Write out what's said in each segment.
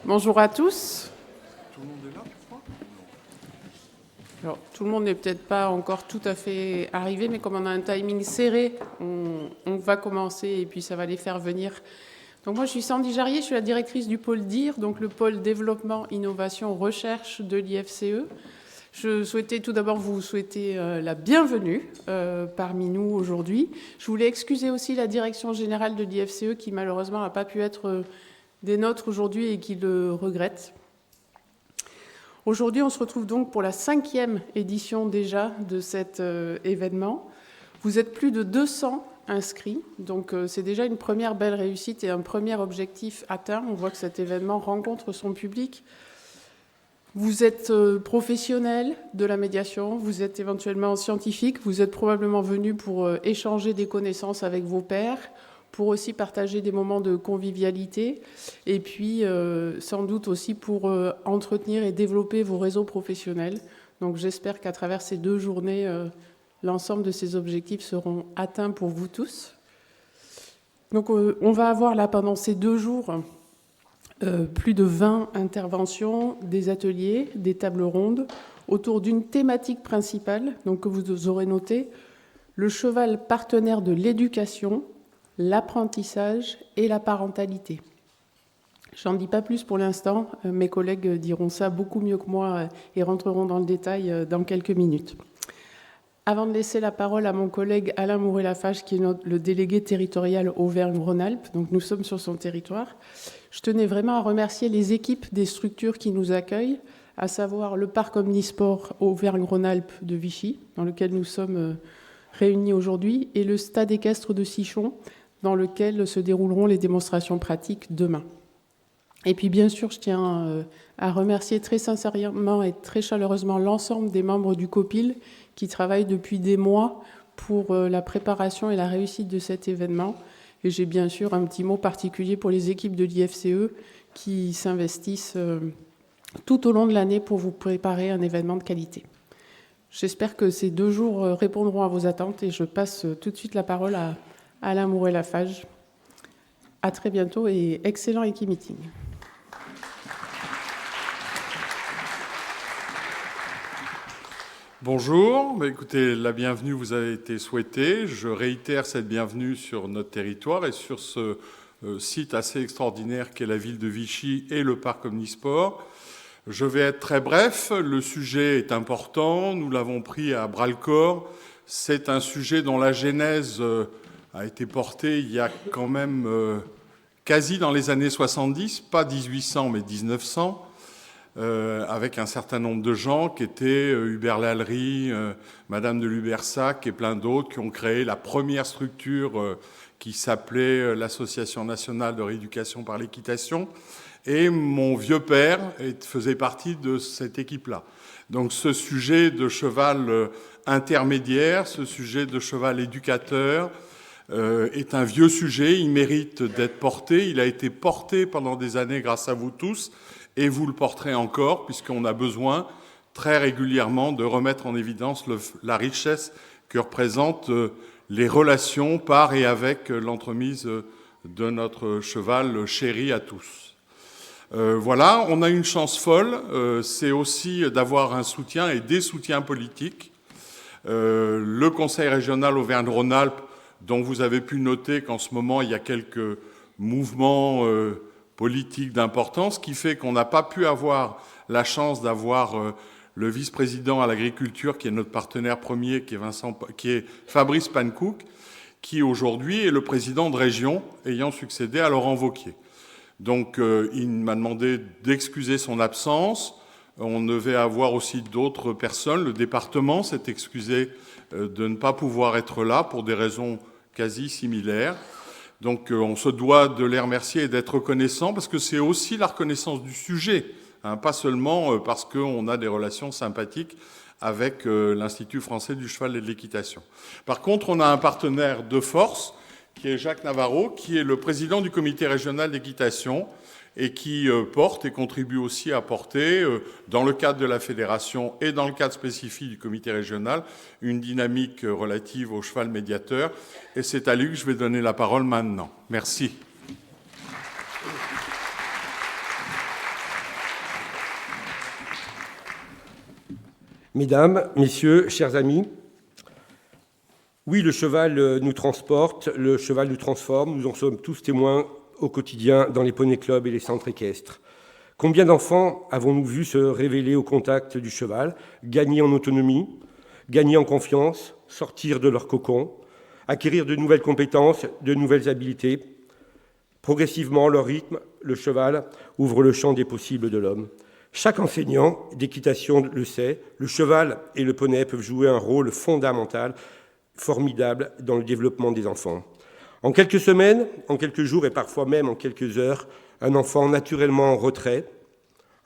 Bonjour à tous. Tout le monde est là, je crois ? Alors, tout le monde n'est peut-être pas encore tout à fait arrivé, mais comme on a un timing serré, on va commencer et puis ça va les faire venir. Donc moi, je suis Sandy Jarrier, je suis la directrice du pôle DIR, donc le pôle développement, innovation, recherche de l'IFCE. Je souhaitais tout d'abord vous souhaiter la bienvenue parmi nous aujourd'hui. Je voulais excuser aussi la direction générale de l'IFCE qui malheureusement n'a pas pu être des nôtres aujourd'hui et qui le regrette. Aujourd'hui, on se retrouve donc pour la 5e édition déjà de cet événement. Vous êtes plus de 200 inscrits, donc c'est déjà une première belle réussite et un premier objectif atteint. On voit que cet événement rencontre son public. Vous êtes professionnel de la médiation, vous êtes éventuellement scientifique, vous êtes probablement venu pour échanger des connaissances avec vos pairs, pour aussi partager des moments de convivialité et puis sans doute aussi pour entretenir et développer vos réseaux professionnels. Donc j'espère qu'à travers ces 2 journées, l'ensemble de ces objectifs seront atteints pour vous tous. Donc on va avoir là pendant ces 2 jours plus de 20 interventions, des ateliers, des tables rondes autour d'une thématique principale, donc que vous aurez noté, le cheval partenaire de l'éducation, l'apprentissage et la parentalité. J'en dis pas plus pour l'instant, mes collègues diront ça beaucoup mieux que moi et rentreront dans le détail dans quelques minutes. Avant de laisser la parole à mon collègue Alain Mouret-Lafage, qui est le délégué territorial Auvergne-Rhône-Alpes, donc nous sommes sur son territoire, je tenais vraiment à remercier les équipes des structures qui nous accueillent, à savoir le parc omnisport Auvergne-Rhône-Alpes de Vichy, dans lequel nous sommes réunis aujourd'hui, et le stade équestre de Sichon, dans lequel se dérouleront les démonstrations pratiques demain. Et puis bien sûr, je tiens à remercier très sincèrement et très chaleureusement l'ensemble des membres du COPIL qui travaillent depuis des mois pour la préparation et la réussite de cet événement. Et j'ai bien sûr un petit mot particulier pour les équipes de l'IFCE qui s'investissent tout au long de l'année pour vous préparer un événement de qualité. J'espère que ces 2 jours répondront à vos attentes et je passe tout de suite la parole à Alain Mouret-Lafage. À très bientôt et excellent Equimeeting. Bonjour, écoutez, la bienvenue vous a été souhaitée. Je réitère cette bienvenue sur notre territoire et sur ce site assez extraordinaire qu'est la ville de Vichy et le parc omnisport. Je vais être très bref, le sujet est important, nous l'avons pris à bras-le-corps. C'est un sujet dont la genèse a été portée il y a quand même quasi dans les années 70, pas 1800 mais 1900. Avec un certain nombre de gens qui étaient Hubert Lallery, Madame de Lubersac et plein d'autres qui ont créé la première structure qui s'appelait l'Association nationale de rééducation par l'équitation. Et mon vieux père faisait partie de cette équipe-là. Donc ce sujet de cheval intermédiaire, ce sujet de cheval éducateur est un vieux sujet, il mérite d'être porté. Il a été porté pendant des années grâce à vous tous. Et vous le porterez encore, puisqu'on a besoin très régulièrement de remettre en évidence la richesse que représentent les relations par et avec l'entremise de notre cheval chéri à tous. Voilà, on a une chance folle, c'est aussi d'avoir un soutien et des soutiens politiques. Le Conseil régional Auvergne-Rhône-Alpes, dont vous avez pu noter qu'en ce moment, il y a quelques mouvements politique d'importance, qui fait qu'on n'a pas pu avoir la chance d'avoir le vice-président à l'agriculture, qui est notre partenaire premier, qui est Fabrice Pankouk, qui aujourd'hui est le président de région, ayant succédé à Laurent Wauquiez. Donc il m'a demandé d'excuser son absence. On devait avoir aussi d'autres personnes. Le département s'est excusé de ne pas pouvoir être là pour des raisons quasi similaires. Donc on se doit de les remercier et d'être reconnaissant parce que c'est aussi la reconnaissance du sujet, hein, pas seulement parce qu'on a des relations sympathiques avec l'Institut français du cheval et de l'équitation. Par contre, on a un partenaire de force qui est Jacques Navarro, qui est le président du comité régional d'équitation et qui porte et contribue aussi à porter, dans le cadre de la fédération et dans le cadre spécifique du comité régional, une dynamique relative au cheval médiateur. Et c'est à lui que je vais donner la parole maintenant. Merci. Mesdames, Messieurs, chers amis, oui, le cheval nous transporte, le cheval nous transforme, nous en sommes tous témoins au quotidien dans les poney clubs et les centres équestres. Combien d'enfants avons-nous vu se révéler au contact du cheval, gagner en autonomie, gagner en confiance, sortir de leur cocon, acquérir de nouvelles compétences, de nouvelles habiletés. Progressivement, leur rythme, le cheval, ouvre le champ des possibles de l'homme. Chaque enseignant d'équitation le sait, le cheval et le poney peuvent jouer un rôle fondamental, formidable dans le développement des enfants. En quelques semaines, en quelques jours et parfois même en quelques heures, un enfant naturellement en retrait,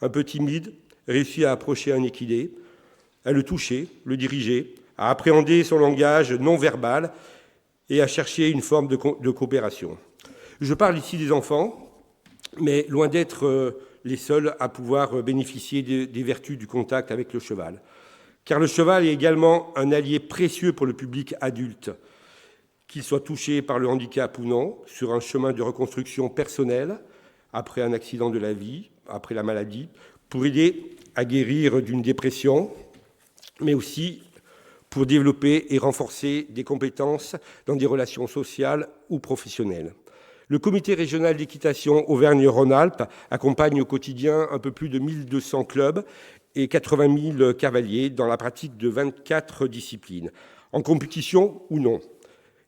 un peu timide, réussit à approcher un équidé, à le toucher, le diriger, à appréhender son langage non verbal et à chercher une forme de coopération. Je parle ici des enfants, mais loin d'être les seuls à pouvoir bénéficier des vertus du contact avec le cheval. Car le cheval est également un allié précieux pour le public adulte, qu'il soit touché par le handicap ou non, sur un chemin de reconstruction personnelle, après un accident de la vie, après la maladie, pour aider à guérir d'une dépression, mais aussi pour développer et renforcer des compétences dans des relations sociales ou professionnelles. Le comité régional d'équitation Auvergne-Rhône-Alpes accompagne au quotidien un peu plus de 1200 clubs et 80 000 cavaliers dans la pratique de 24 disciplines, en compétition ou non.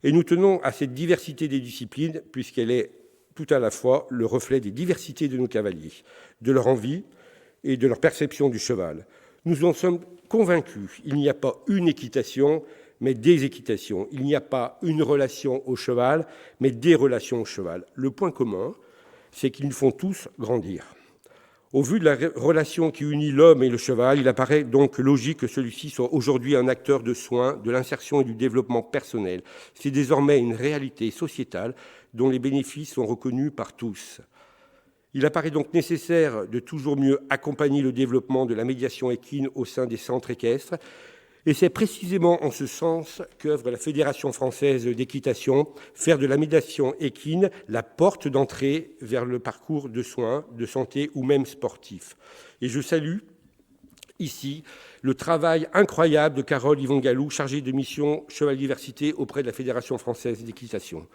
Et nous tenons à cette diversité des disciplines, puisqu'elle est tout à la fois le reflet des diversités de nos cavaliers, de leur envie et de leur perception du cheval. Nous en sommes convaincus, il n'y a pas une équitation, mais des équitations. Il n'y a pas une relation au cheval, mais des relations au cheval. Le point commun, c'est qu'ils nous font tous grandir. Au vu de la relation qui unit l'homme et le cheval, il apparaît donc logique que celui-ci soit aujourd'hui un acteur de soins, de l'insertion et du développement personnel. C'est désormais une réalité sociétale dont les bénéfices sont reconnus par tous. Il apparaît donc nécessaire de toujours mieux accompagner le développement de la médiation équine au sein des centres équestres. Et c'est précisément en ce sens qu'œuvre la Fédération française d'équitation, faire de la médiation équine la porte d'entrée vers le parcours de soins, de santé ou même sportif. Et je salue ici le travail incroyable de Carole Yvon-Gallou, chargée de mission Cheval Diversité auprès de la Fédération française d'équitation.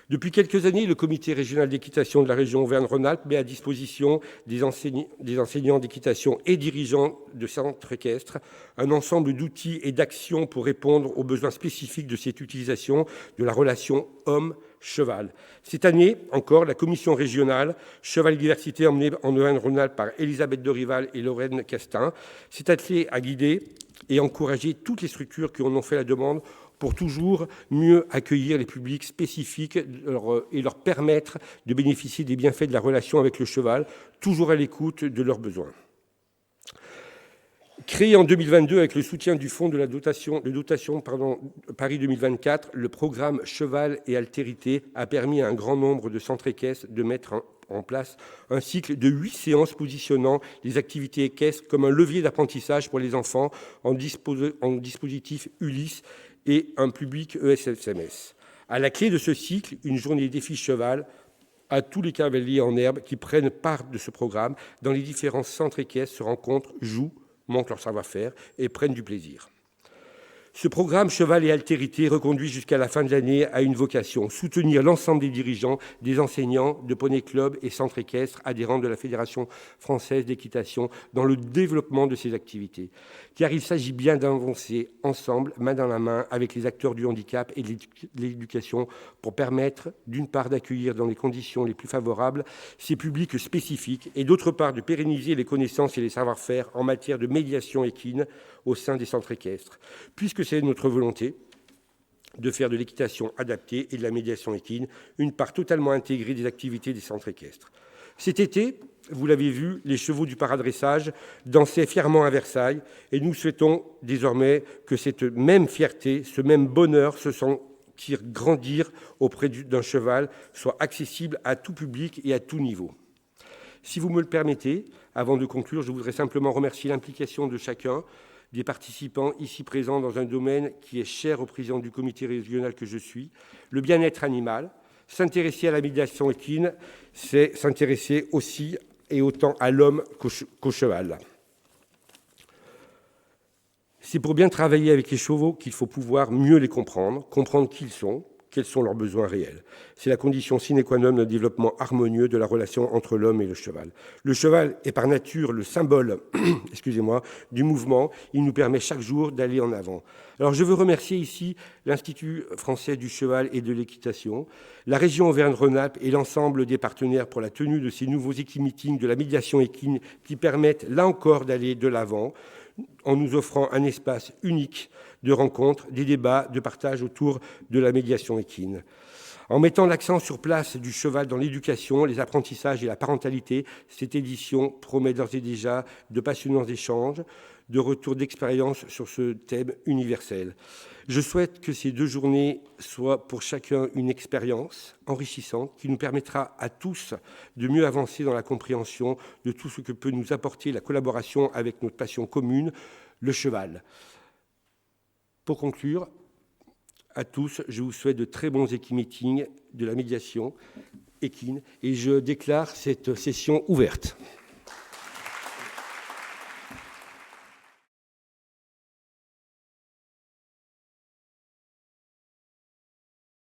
Depuis quelques années, le comité régional d'équitation de la région Auvergne-Rhône-Alpes met à disposition des enseignants d'équitation et dirigeants de centres équestres un ensemble d'outils et d'actions pour répondre aux besoins spécifiques de cette utilisation de la relation homme-cheval. Cette année encore, la commission régionale Cheval Diversité emmenée en Auvergne-Rhône-Alpes par Elisabeth Dorival et Lorraine Castin s'est attelée à guider et encourager toutes les structures qui en ont fait la demande pour toujours mieux accueillir les publics spécifiques et leur permettre de bénéficier des bienfaits de la relation avec le cheval, toujours à l'écoute de leurs besoins. Créé en 2022 avec le soutien du fonds de dotation Paris 2024, le programme Cheval et Altérité a permis à un grand nombre de centres équestres de mettre en place un cycle de 8 séances positionnant les activités équestres comme un levier d'apprentissage pour les enfants en dispositif Ulysse et un public ESSMS. À la clé de ce cycle, une journée défi cheval à tous les cavaliers en herbe qui prennent part de ce programme dans les différents centres équestres se rencontrent, jouent, montrent leur savoir-faire et prennent du plaisir. Ce programme Cheval et Altérité reconduit jusqu'à la fin de l'année à une vocation, soutenir l'ensemble des dirigeants, des enseignants de poney club et centres équestres adhérents de la Fédération française d'équitation dans le développement de ces activités. Car il s'agit bien d'avancer ensemble, main dans la main, avec les acteurs du handicap et de l'éducation pour permettre, d'une part, d'accueillir dans les conditions les plus favorables ces publics spécifiques et d'autre part, de pérenniser les connaissances et les savoir-faire en matière de médiation équine au sein des centres équestres. Puisque c'est notre volonté de faire de l'équitation adaptée et de la médiation équine une part totalement intégrée des activités des centres équestres. Cet été, vous l'avez vu, les chevaux du paradressage dansaient fièrement à Versailles et nous souhaitons désormais que cette même fierté, ce même bonheur se sentir grandir auprès d'un cheval soit accessible à tout public et à tout niveau. Si vous me le permettez, avant de conclure, je voudrais simplement remercier l'implication de chacun des participants ici présents dans un domaine qui est cher au président du comité régional que je suis, le bien-être animal. S'intéresser à la médiation équine, c'est s'intéresser aussi et autant à l'homme qu'au cheval. C'est pour bien travailler avec les chevaux qu'il faut pouvoir mieux les comprendre qui ils sont, quels sont leurs besoins réels. C'est la condition sine qua non d'un développement harmonieux de la relation entre l'homme et le cheval. Le cheval est par nature le symbole du mouvement. Il nous permet chaque jour d'aller en avant. Alors je veux remercier ici l'Institut français du cheval et de l'équitation, la région Auvergne-Rhône-Alpes et l'ensemble des partenaires pour la tenue de ces nouveaux équimeetings de la médiation équine qui permettent là encore d'aller de l'avant en nous offrant un espace unique de rencontres, des débats, de partage autour de la médiation équine. En mettant l'accent sur place du cheval dans l'éducation, les apprentissages et la parentalité, cette édition promet d'ores et déjà de passionnants échanges, de retours d'expérience sur ce thème universel. Je souhaite que ces 2 journées soient pour chacun une expérience enrichissante qui nous permettra à tous de mieux avancer dans la compréhension de tout ce que peut nous apporter la collaboration avec notre passion commune, le cheval. Pour conclure, à tous, je vous souhaite de très bons équimeetings de la médiation équine et je déclare cette session ouverte.